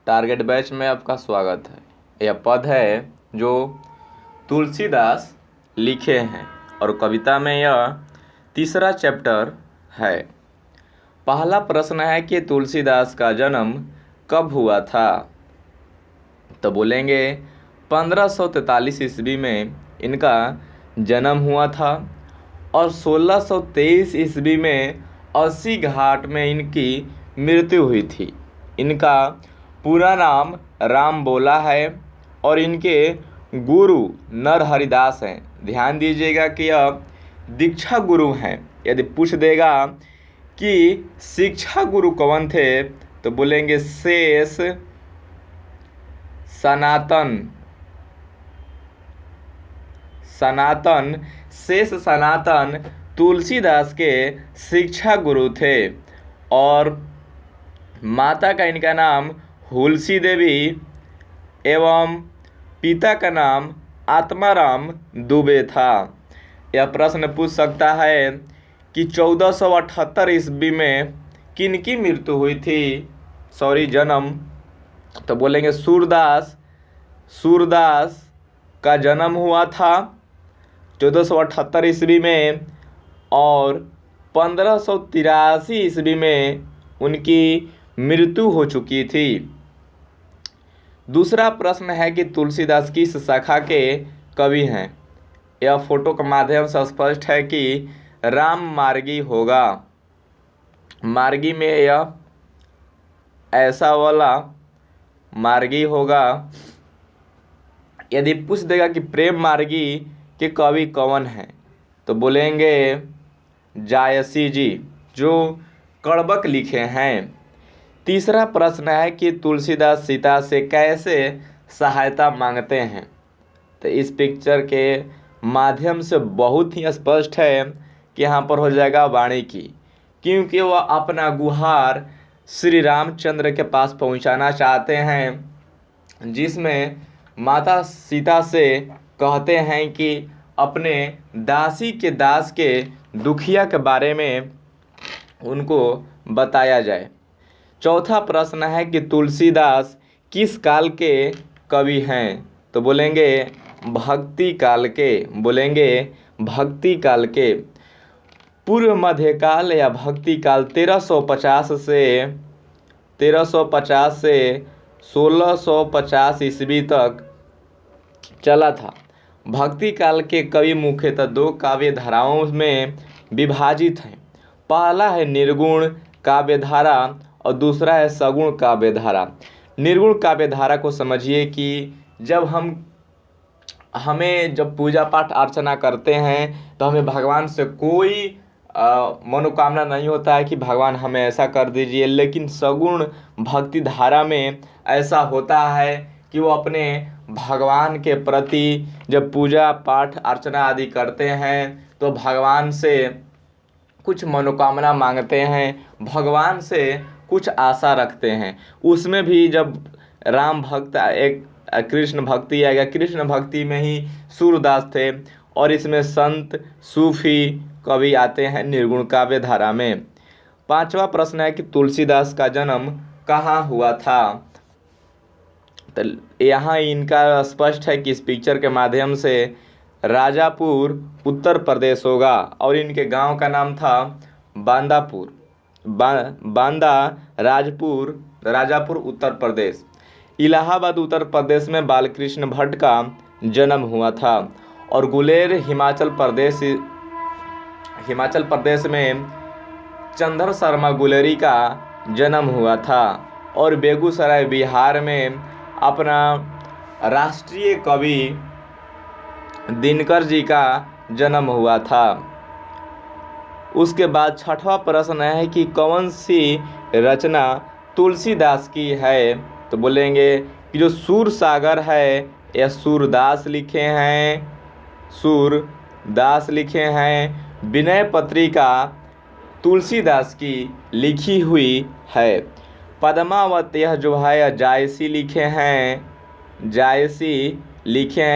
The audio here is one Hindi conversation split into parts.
टारगेट बैच में आपका स्वागत है। यह पद है जो तुलसीदास लिखे हैं और कविता में यह तीसरा चैप्टर है। पहला प्रश्न है कि तुलसीदास का जन्म कब हुआ था। तो बोलेंगे 1543 ईस्वी में इनका जन्म हुआ था और 1623 ईस्वी में अस्सी घाट में इनकी मृत्यु हुई थी। इनका पूरा नाम राम बोला है और इनके गुरु नर हरिदास हैं। ध्यान दीजिएगा कि यह दीक्षा गुरु हैं। यदि पूछ देगा कि शिक्षा गुरु कौन थे तो बोलेंगे शेष सनातन तुलसीदास के शिक्षा गुरु थे और माता का इनका नाम हुलसी देवी एवं पिता का नाम आत्माराम दुबे था। यह प्रश्न पूछ सकता है कि 1478 ईस्वी में किनकी मृत्यु हुई थी, जन्म। तो बोलेंगे सूरदास का जन्म हुआ था 1478 ईस्वी में और 1583 ईस्वी में उनकी मृत्यु हो चुकी थी। दूसरा प्रश्न है कि तुलसीदास किस शाखा के कवि हैं। यह फोटो के माध्यम से स्पष्ट है कि राम मार्गी होगा। मार्गी में यह ऐसा वाला मार्गी होगा। यदि पूछ देगा कि प्रेम मार्गी के कवि कौन हैं तो बोलेंगे जायसी जी, जो कड़बक लिखे हैं। तीसरा प्रश्न है कि तुलसीदास सीता से कैसे सहायता मांगते हैं। तो इस पिक्चर के माध्यम से बहुत ही स्पष्ट है कि यहाँ पर हो जाएगा वाणिकी, क्योंकि वह अपना गुहार श्री रामचंद्र के पास पहुँचाना चाहते हैं, जिसमें माता सीता से कहते हैं कि अपने दासी के दास के दुखिया के बारे में उनको बताया जाए। चौथा प्रश्न है कि तुलसीदास किस काल के कवि हैं। तो बोलेंगे भक्ति काल के। पूर्व मध्यकाल या भक्ति काल 1350 से 1650 ईस्वी तक चला था। भक्ति काल के कवि मुख्यतः दो काव्य धाराओं में विभाजित हैं। पहला है निर्गुण काव्य धारा और दूसरा है सगुण काव्य धारा। निर्गुण काव्य धारा को समझिए कि जब हमें पूजा पाठ अर्चना करते हैं तो हमें भगवान से कोई मनोकामना नहीं होता है कि भगवान हमें ऐसा कर दीजिए, लेकिन सगुण भक्ति धारा में ऐसा होता है कि वो अपने भगवान के प्रति जब पूजा पाठ अर्चना आदि करते हैं तो भगवान से कुछ मनोकामना मांगते हैं, भगवान से कुछ आशा रखते हैं। उसमें भी जब राम भक्त एक कृष्ण भक्ति आएगा, कृष्ण भक्ति में ही सूरदास थे और इसमें संत सूफी कवि आते हैं निर्गुण काव्य धारा में। पांचवा प्रश्न है कि तुलसीदास का जन्म कहाँ हुआ था। तो यहाँ इनका स्पष्ट है कि इस पिक्चर के माध्यम से राजापुर उत्तर प्रदेश होगा और इनके गांव का नाम था राजापुर उत्तर प्रदेश। इलाहाबाद उत्तर प्रदेश में बालकृष्ण भट्ट का जन्म हुआ था और गुलेर हिमाचल प्रदेश में चंद्र शर्मा गुलेरी का जन्म हुआ था और बेगूसराय बिहार में अपना राष्ट्रीय कवि दिनकर जी का जन्म हुआ था। उसके बाद छठवां प्रश्न है कि कौन सी रचना तुलसीदास की है। तो बोलेंगे कि जो सूर सागर है यह सूरदास लिखे हैं। विनय पत्रिका तुलसीदास की लिखी हुई है। पद्मावत यह जो है जायसी लिखे हैं।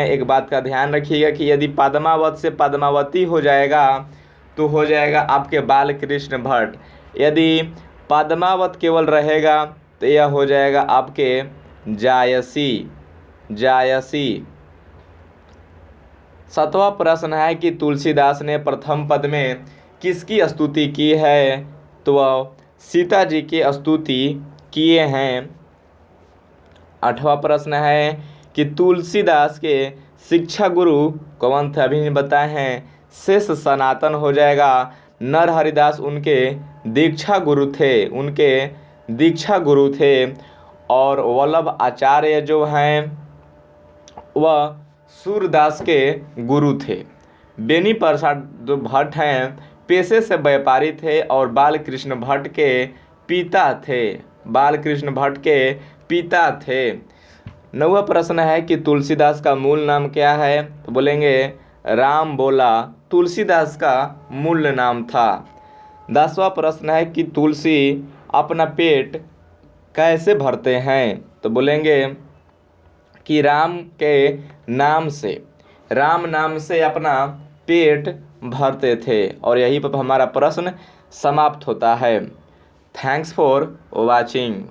एक बात का ध्यान रखिएगा कि यदि पद्मावत से पद्मावती हो जाएगा तो हो जाएगा आपके बालकृष्ण भट्ट। यदि पद्मावत केवल रहेगा तो यह हो जाएगा आपके जायसी। जायसी। 7वां प्रश्न है कि तुलसीदास ने प्रथम पद में किसकी स्तुति की है? तो वह सीता जी की स्तुति किए हैं। 8वां प्रश्न है कि तुलसीदास के शिक्षा गुरु कौन थे? अभी नहीं बताए हैं। शेष सनातन हो जाएगा। नरहरिदास उनके दीक्षा गुरु थे। उनके दीक्षा गुरु थे। और वल्लभ आचार्य जो हैं वह सूरदास के गुरु थे। बेनी प्रसाद जो भट्ट हैं पेशे से व्यापारी थे और बालकृष्ण भट्ट के पिता थे। बालकृष्ण भट्ट के पिता थे। 9वां प्रश्न है कि तुलसीदास का मूल नाम क्या है? तो बोलेंगे राम बोला तुलसीदास का मूल नाम था। 10वां प्रश्न है कि तुलसी अपना पेट कैसे भरते हैं? तो बोलेंगे कि राम नाम से अपना पेट भरते थे। और यहीं पर हमारा प्रश्न समाप्त होता है। Thanks for watching.